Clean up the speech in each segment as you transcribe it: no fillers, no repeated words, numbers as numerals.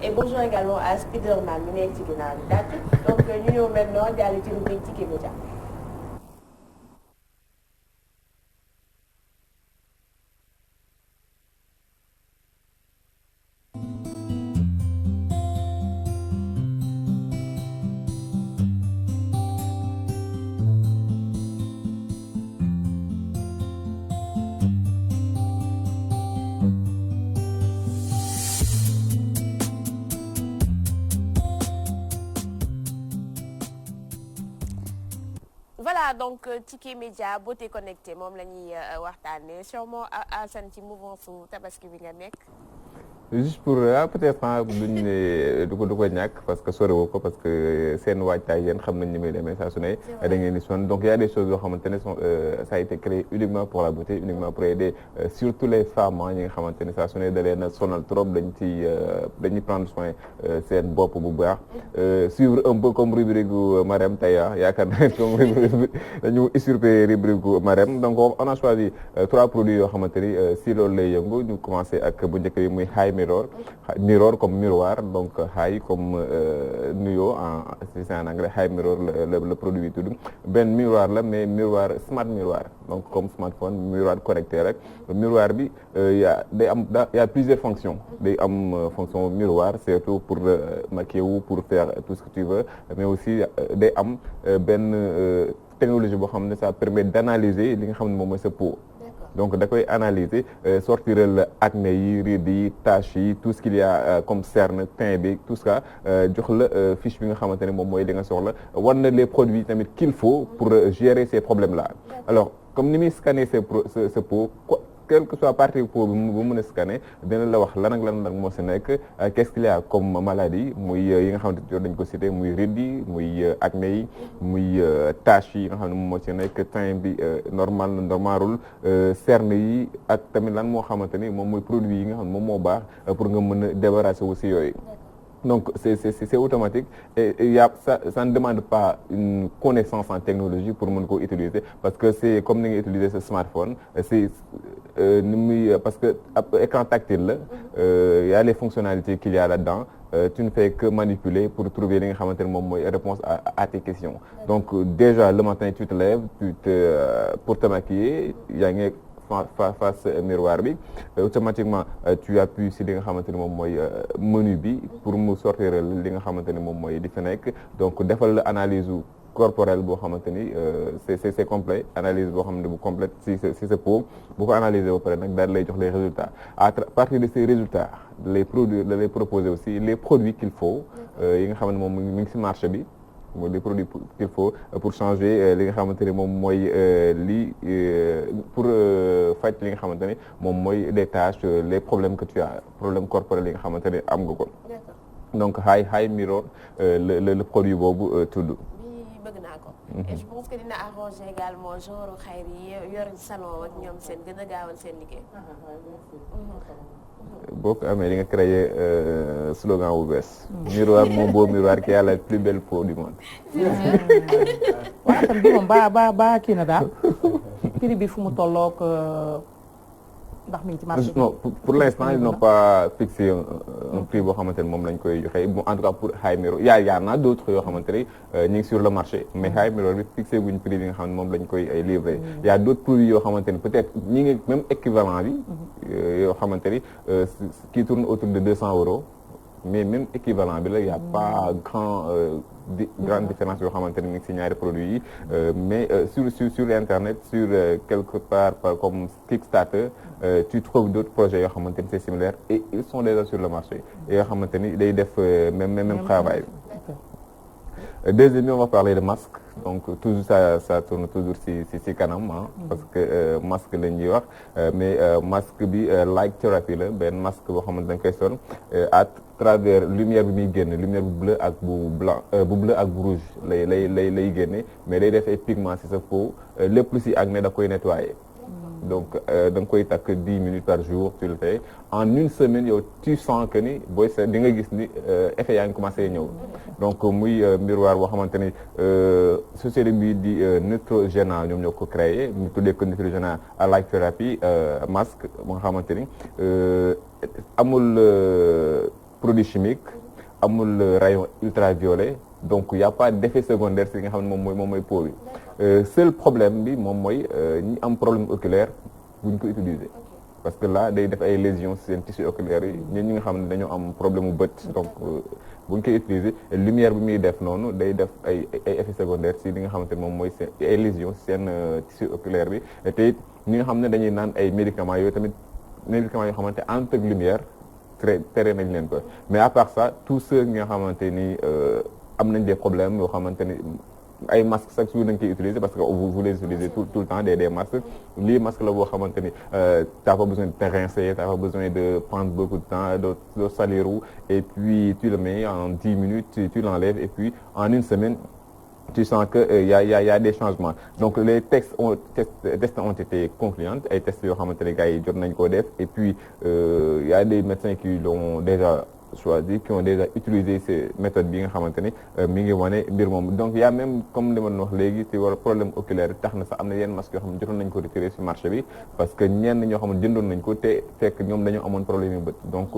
et bonjour également à Spiderman mi nekk ci ginnaaw bi tàcc donc ñu ñëw maintenant jàll ci rubrique Ticket Média. Voilà donc Ticket Média beauté connectée moom la ñuy waxtaanee sûrement Assane ci mouvement su tabaski bi nga nekk. juste pour peut-être duñ ne du ko ñàkk parce que soriwoo ko parce que seen waajtaay yéen xam nañ ni muy demee saa su ne da ngeen di sonn donc il y a des choses yoo xamante ne ça a été créé uniquement pour la beauté uniquement pour aider surtout les femmes ñi nga xamante ne saa su ne da leen a sonal trop dañuy prendre soin seen bopp bu baax suivre un peu comme rubrique gu Marème tey yaakaar naa comme rubrique dañu usurper rubrique gu Marème donc on a choisi 3 produits yoo xamante ni si loolu lay yëngu ñu commencé ak bu njëkk bi muy mirror comme miroir donc high comme nuyoo c'est en anglais high mirror le produit bi tudd benn miroir la mais miroir smart miroir donc comme smartphone miroir connecté rek miroir bi y a plusieurs fonctions day am fonction miroir surtout pour maquiller wu pour faire tout ce que tu veux mais aussi day am benn technologie boo xam ne ça permet d'analyser li nga xam ne moom mooy sa peau. Donc da koy analyser sortiral acné yi rides yi taches yi tout ce qu'il y a comme cerne teint bi tout ça jox la fiche bi nga xamante ne moom mooy li nga soxla war na les produits tamit qu'il faut pour gérer ces problèmes là. Alors comme ni muy scanner sa peau quelle que soit partie peau bi bu mën a scanner dina la wax lan ak lan moo si nekk qu'est-ce qu'il y a comme maladie muy yi nga xamante ne dañ ko cité muy rides yi muy acné yi muy taches yi nga xam ne moom moo ci nekk teint bi normalul cerne yi ak tamit lan moo xamante ni moom mooy produit yi nga xam ne moom moo baax pour nga mën a débarrasser wu si yooyu. Donc c'est automatique et ça ne demande pas une connaissance en technologie pour mën koo utiliser parce que c'est comme ni nga utiliser ce smartphone c'est ni muy parce que écran tactile la y a les fonctionnalités qu'il y a là-dedans tu ne fais que manipuler pour trouver li nga xamante ne moom mooy réponse à tes questions donc déjà le matin tu te lèves pour te maquiller yaa ngi face miroir bi automatiquement tu appuies si li nga xamante ni moom mooy menu bi pour mu sortir li nga xamante ni moom mooy di fa nekk donc defal la analyse corporelle boo xamante ni c'est complet analyse boo xam ne bu complète si sa peau bu ko analyser ba pare nag daal lay jox les résultats à partir de ces résultats les produits da lay proposer aussi les produits qu'il faut yi nga xam ne moom mi ngi si marché bi mooy des produits qu'il faut pour changer li nga xamante ne moom mooy pour faj li nga xamante ne moom mooy les tâches les problèmes que tu as problèmes corporels yi nga xamante ne am nga ko. donc high mirror le produit boobu tudd. bëgg naa ko. et je pense que dina arranger également genre xayr yi yor salon ak ñoom seen gën a gaawal seen liggéey. boo ko amee di nga créer slogan bu bees. miroir mon beau miroir qui a la plus belle peau du monde. waaw tam bi moom ba kii na daal prix bi fu mu tolloog ndax mi ngi ci marché bi. non pour l'instant ils n'ont pas fixé un prix boo xamante ne moom lañ koy joxe bon en tout cas pour high mirror y en a d'autres yoo xamante ne ñu ngi sur le marché mais high mirror bi fixé guñ prix bi nga xam ne moom lañ koy livrer. y a d'autres produits yoo xamante ne peut-être ñi ngi même équivalent bi. yoo xamante ni qui tourne autour de 200 €. mais même équivalent bi la y a pas grande différence yoo xamante ne ni si ñaari produits yi mais sur internet sur quelque part comme Kickstarter tu trouves d'autres projets yoo xamante ni c'est similaire et ils sont déjà sur le marché et yoo xamante ni day def même travail. Deuxièmement on va parler de masque donc toujours ça tourne toujours si kanam parce que masque la ñuy wax mais masque bi light thérapie la benn masque boo xamante dañ koy sol à travers lumière bi muy génn lumière bu bleu ak bu blanc bu bleu ak bu rouge lay génne mais day def ay pigments ci sa peau lépp lu ci acné da koy nettoyer. donc da nga koy takk 10 minutes par jour tu le fais en une semaine yow tu sens que ni booy seet di nga gis ni effet yaa ngi commencé ñëw donc muy miroir boo xamante ni société bi di Neutrogena ñoom ñoo ko créé ñu tuddee ko Neutrogena light thérapie masque ba nga xamante ni amul produit chimique amul rayon ultraviolet donc y a pas d'effet secondaire si nga xam ne moom mooy peau bi seul problème bi moom mooy ñi am problème oculaire buñ ko utiliser parce que là day def ay lésions ci seen tissu oculaire yi ñi nga xam ne dañoo am problème mu bët donc bu ñu koy utiliser lumière bi muy def noonu day def ay effets secondaires si li nga xamante ne moom mooy seen ay lésions seen tissu oculaire bi te it ñi nga xam ne dañuy naan ay médicaments yooyu tamit médicaments yoo xamante ànd ak lumière tere nañ leen ko mais à part ça tous ceux ñi nga xamante ni am nañ des problèmes yoo xamante ni ay masques chaque jour dañ koy utiliser parce que vous les utilisez tout le temps des masques lii masque la boo xamante ni t'as pas besoin de te rincer t'as pas besoin de prendre beaucoup de temps de salir et puis tu le mets en 10 minutes tu l'enlèves et puis en une semaine tu sens que y a des changements donc les tests ont été concluants ay tests yoo xamante ne gars yi jot nañ koo def et puis y a des médecins qui l'ont déjà choisi qui ont déjà utilisé ces méthodes bi nga xamante ni mi ngi wane mbir moom donc y a même comme li ma wax léegi ci wala problème oculaire tax na sax am na yenn masques yoo xam ne jotoon nañ ko retirer ci marché bi parce que ñenn ñoo xam ne jëndoon nañ ko te fekk ñoom dañoo amoon problème yu bët donc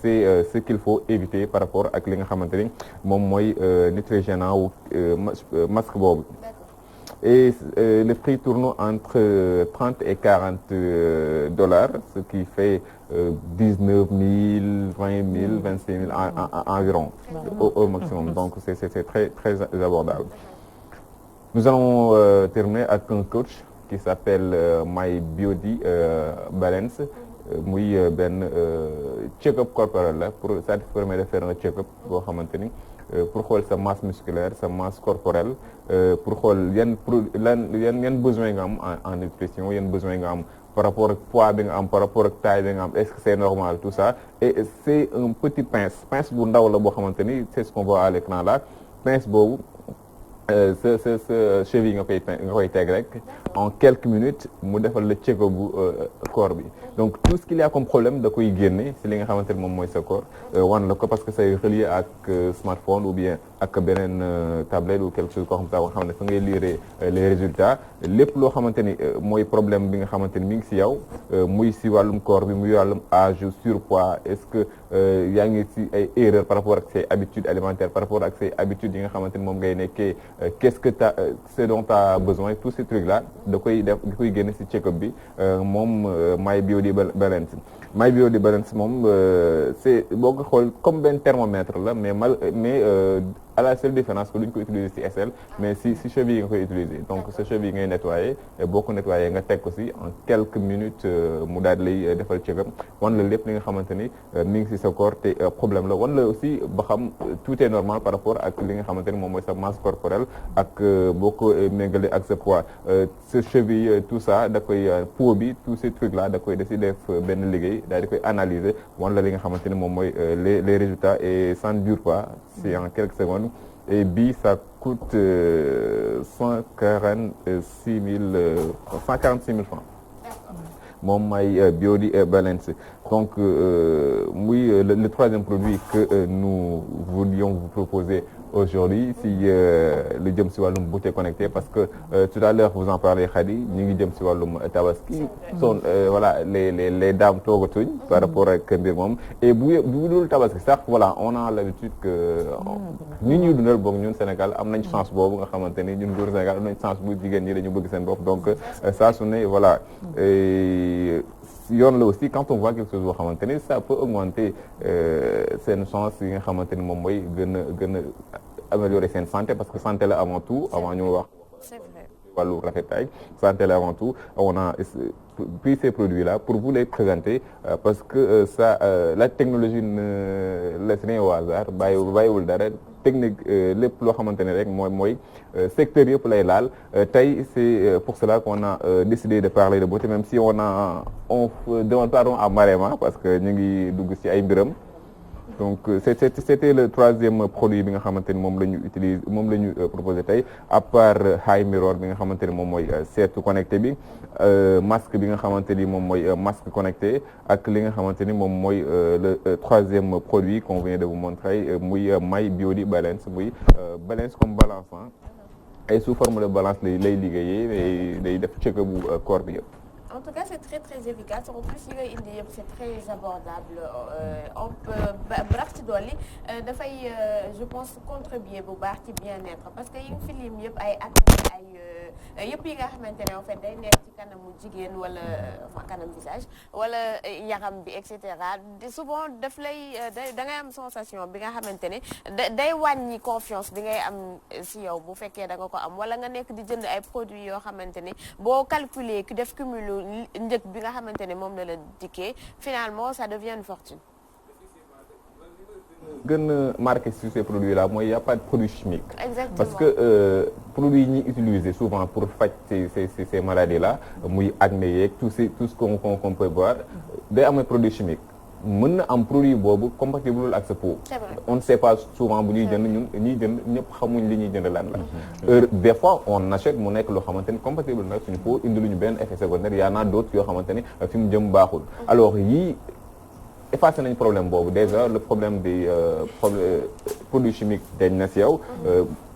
c'est ce qu'il faut éviter par rapport ak li nga xamante ni moom mooy Neutrogena wu masque boobu. Et le prix tourne entre 30 et 40 dollars, ce qui fait 19 000, 20 000, 25 000 environ au maximum. Donc c'est très très abordable. Nous allons terminer avec un coach qui s'appelle My Body Balance. muy benn check-up corporel la pour ça te permet de faire un check-up boo xamante ni pour xool sa masse musculaire sa masse corporelle pour xool yan besoin nga am en nutrition yan besoin nga am par rapport ak poids bi nga am par rapport ak taille bi nga am est-ce que c'est normal tout ça et c'est un petit pince bu ndaw la boo xamante ni c'est ce qu'on voit à l'écran là pince boobu sa cheville nga koy teg rek en quelques minutes mu defal la check-up bu corps bi donc tout ce qu'il y a comme problème da koy génne si li nga xamante ne moom mooy sa corps wan la ko parce que c'est relié ak smartphone ou bien ak beneen tablette ou quelque chose koo xam ne fa ngay lire les résultats lépp loo xamante ni mooy problème bi nga xamante ni mi ngi si yow muy si wàllum corps bi muy wàllum âge surpoids est-ce que yaa ngi si ay erreurs par rapport ak say habitudes alimentaires par rapport ak say habitudes yi nga xamante ni moom ngay nekkee qu'est-ce que ce dont t'as besoin tous ces trucs là da koy génne si check-up bi moom My Body Balance My Body Balance moom c'est boo ko xool comme benn thermomètre la mais à la seule différence que duñ ko utiliser ci aisselle mais si cheville nga koy utiliser donc sa cheville ngay nettoyer boo ko nettoyer nga teg ko ci en quelques minutes mu daal lay defal check-up wan la lépp li nga xamante ni mi ngi ci sa corps te problème la wan la aussi ba xam tout est normal par rapport ak li nga xamante ni moom mooy sa masse corporelle ak boo ko méngale ak sa poids sa cheville tout ça da koy peau bi tous ces trucs là da koy def benn liggéey daal di koy analyser wan la li nga xamante ni moom mooy les résultats et ça ne dure pas c'est en quelques secondes et bii ça coûte 146 000 francs moom My Body Balance donc muy le troisième produit que nous voulions vous proposer aujourd'hui si lu jëm si wàllum beauté connectée parce que tout à l'heure vous en parlez Khady ñu ngi jëm si wàllum tabaski son voilà les dames toogatuñ par rapport ak mbir moom et bu dul tabaski sax voilà on a l'habitude que ñuy dundal boog ñun Sénégal am nañ chance boobu nga xamante ni ñun góor Sénégal am nañ chance bu jigéen ñi dañu bëgg seen bopp donc saa su ne voilà yoon la aussi quand on voit quelque chose boo xamante ni ça peut augmenter seen chance yi nga xamante ni moom mooy gën a améliorer seen santé parce que santé la avant tout avant ñu wax wàllu rafetaay santé la avant tout on a pris ces produits là pour vous les présenter parce que ça la technologie ne laisse rien au hasard bàyyiwul dara technique lépp loo xamante ne rek mooy secteur yëpp lay laal tey c'est pour cela qu'on a décidé de parler de beauté même si on demande pardon à Marema parce que ñu ngi dugg ci ay mbiram donc c'était le troisième produit bi nga xamante ni moom la ñu proposé tey à part High Mirror bi nga xamante ni moom mooy seetu connecté bi masque bi nga xamante ni moom mooy masque connecté ak li nga xamante ni moom mooy le troisième produit qu'on vient de vous montrer muy My Body Balance muy balance comme balançant ay sous forme de balance lay liggéeyee day def check bu corps bi yëpp. en tout cas c'est très très efficace en plus yi ngay indi yëpp c'est très abordable on peut brax ci dolli dafay je pense contribuer bu baax ci bien-être parce que yi nga fi lim yëpp ay acné ay yëpp yi nga xamante ne en fait day nekk ci kanamu jigéen wala kanam visage wala yaram bi et cetera souvent daf lay da ngay am sensation bi nga xamante ne day wàññi confiance bi ngay am si yow bu fekkee da nga ko am wala nga nekk di jënd ay produits yoo xamante ne boo calculer ki def cumul njëg bi nga xamante ne moom la dikkee finalement ça devient une fortune. gën a marqué sur ces produits là mooy y a pas de produit chimique. Exactement. Parce que produits yi ñuy utiliser souvent pour faj ces maladies là muy acné yeeg tout ce qu'on peut voir day am ay produits chimiques. mën na am produit boobu compatible ak sa peau. On ne sait pas souvent bu ñuy jënd ñun ñuy jënd ñëpp xamuñ li ñuy jënd lan la. Des fois on achète mu nekk loo xamante ni compatible nag suñu peau indi lu ñu benn effet secondaire y en a d'autres yoo xamante ni fi mu jëm baaxul. Alors yii effacé nañ problème boobu déjà le problème des produits chimiques dañ na si yow.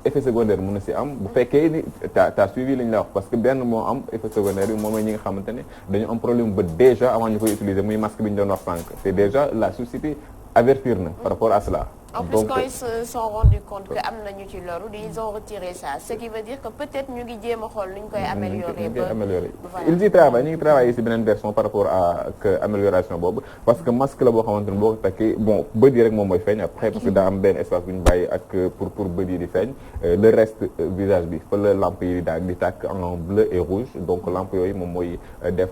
Effet secondaire mën na si am bu fekkee ni t'as suivi li ñu la wax parce que benn moo am effet secondaire bi moom mooy ñi nga xamante ne dañu am problème ba déjà avant ñu koy utiliser muy masque bi ñu doon wax sànq c'est déjà la société avertir na par rapport à cela. En plus, quand ils se sont rendus compte que am nañu ci loru ils ont retiré ça ce qui veut dire que peut-être ñu ngi jéem a xool nu ñu koy améliorer. Ils y travaillent ñu ngi travailler ci beneen version par rapport à amélioration boobu parce que masque la boo xamante ne boo ko takkee bon bët yi rek moom mooy feeñ après parce que daa am benn espace bu ñu bàyyi ak pour bët yi di feeñ le reste visage bi fa la lampe yi di tàkk en bleu et rouge donc lampe yooyu moom mooy def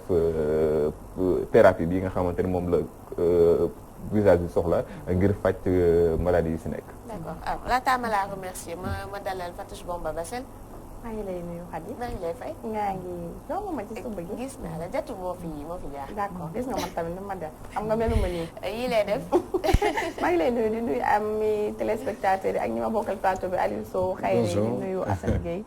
thérapie bi nga xamante ni moom la visage bi soxla ngir faj maladie yi si nekk. D'accord alors laataa ma laa remercier ma dalal Fatouche Bomba Bassel. maa ngi lay nuyu Khady. maa ngi lay fay. ngaa ngi yomb ma ci suba gi. gis naa la jatu moo fi jaar. d'accord gis nga man tamit ni ma def xam nga melu ma nii. yii lay def. maa ngi lay nuyu di nuyu ami téléspectateurs yi ak ñi ma bokkal plateau bi Aliou Sow. Khayri di nuyu Assane Gueye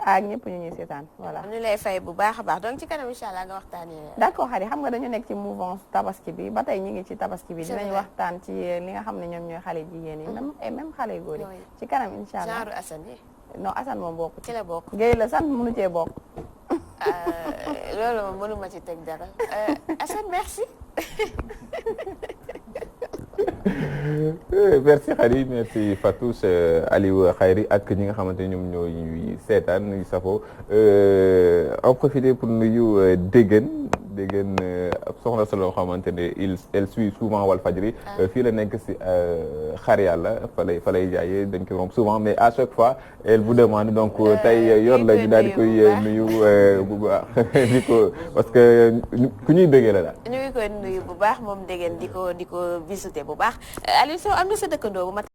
ak ñëpp ñu ñuy seetaan voilà. ñu lay fay bu baax a baax donc ci kanam incha allah nga waxtaanee. d'accord Khady xam nga dañu nekk ci mouvance tabaski bi ba tey ñu ngi ci tabaski bi. dinañ waxtaan ci li nga xam ne ñoom ñooy xale jigéen yi. même xale góor yi. ci kanam incha allah genre Assane yi. non Assane moom bokk ci la bokk. Gueye la sant mënu cee bokk. loolu moom mënuma ci teg dara Assane merci. Merci Khady merci Fatouche Aliou Khayri ak ñi nga xamante ni ñoom ñoo ñuy seetaan ñuy safoo en profiter pour nuyu Déggen soxna sa loo xamante ne elle suit souvent Walfadjri fii la nekk si xar yàlla fa lay jaayee dañ koy romb souvent mais à chaque fois elle vous demande donc tey yor la ñu daal di koy nuyu bu baax di ko parce que ku ñuy bëggee la daal. ñu ngi koy nuyu bu baax moom Déggen di ko visiter bu baax Aliou Sow am na sa dëkkandoo bu ma